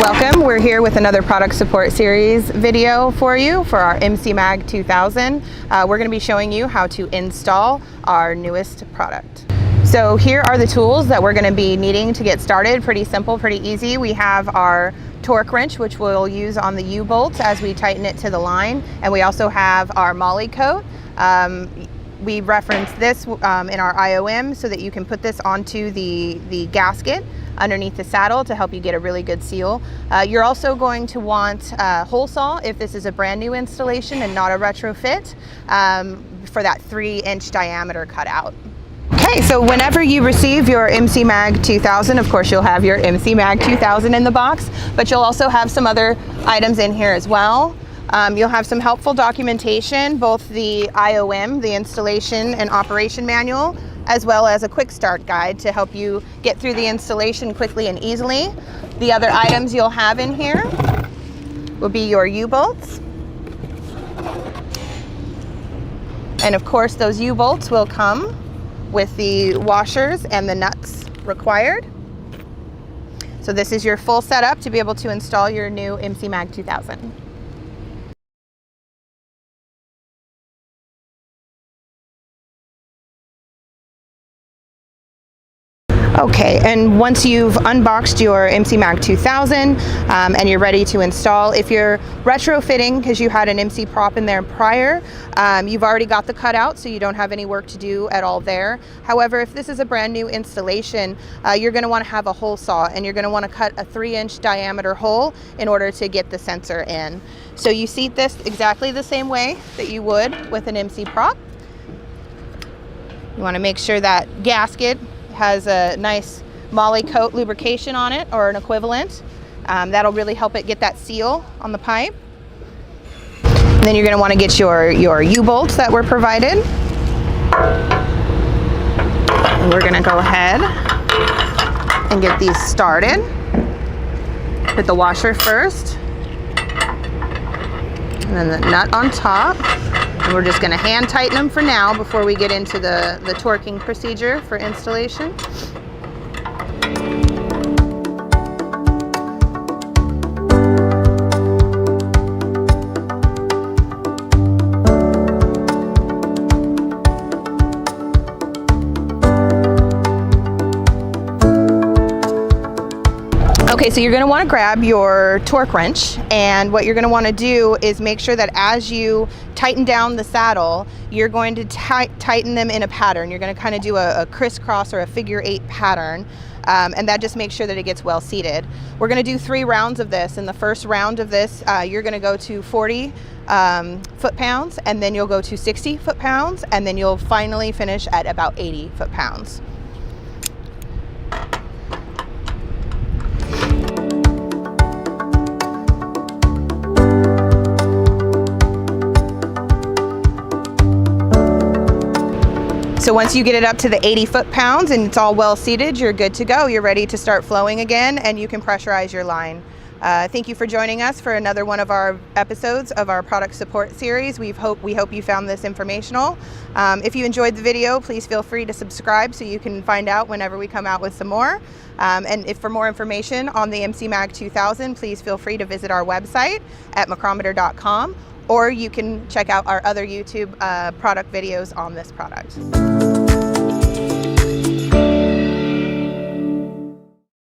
Welcome. We're here with another product support series video for you for our McMag2000. We're going to be showing you how to install our newest product. So here are the tools that we're going to be needing to get started. Pretty simple, pretty easy. We have our torque wrench, which we'll use on the U-bolts as we tighten it to the line, and we also have our moly coat. We reference this in our IOM so that you can put this onto the gasket underneath the saddle to help you get a really good seal. You're also going to want a hole saw if this is a brand new installation and not a retrofit, for that 3-inch diameter cutout. Okay, so whenever you receive your McMag2000, of course you'll have your McMag2000 in the box, but you'll also have some other items in here as well. You'll have some helpful documentation, both the IOM, the installation and operation manual, as well as a quick start guide to help you get through the installation quickly and easily. The other items you'll have in here will be your U-bolts. And of course those U-bolts will come with the washers and the nuts required. So this is your full setup to be able to install your new McMag2000. Okay, and once you've unboxed your McMag2000 and you're ready to install, if you're retrofitting because you had an MC prop in there prior, you've already got the cutout, so you don't have any work to do at all there. However, if this is a brand new installation, you're going to want to have a hole saw, and you're going to want to cut a 3-inch diameter hole in order to get the sensor in. So you seat this exactly the same way that you would with an MC prop. You want to make sure that gasket has a nice moly coat lubrication on it, or an equivalent. That'll really help it get that seal on the pipe. And then you're going to want to get your U-bolts that were provided. And we're going to go ahead and get these started. Put the washer first, and then the nut on top. And we're just going to hand tighten them for now before we get into the torquing procedure for installation. Okay, so you're going to want to grab your torque wrench, and what you're going to want to do is make sure that as you tighten down the saddle, you're going to tighten them in a pattern. You're going to kind of do a crisscross or a figure-8 pattern, and that just makes sure that it gets well seated. We're going to do 3 rounds of this. In the first round of this, you're going to go to 40 foot-pounds, and then you'll go to 60 foot-pounds, and then you'll finally finish at about 80 foot-pounds. So once you get it up to the 80 foot-pounds and it's all well seated, you're good to go. You're ready to start flowing again, and you can pressurize your line. Thank you for joining us for another one of our episodes of our product support series. We hope you found this informational. If you enjoyed the video, please feel free to subscribe so you can find out whenever we come out with some more. And if for more information on the McMag2000, please feel free to visit our website at McCrometer.com, or you can check out our other YouTube product videos on this product.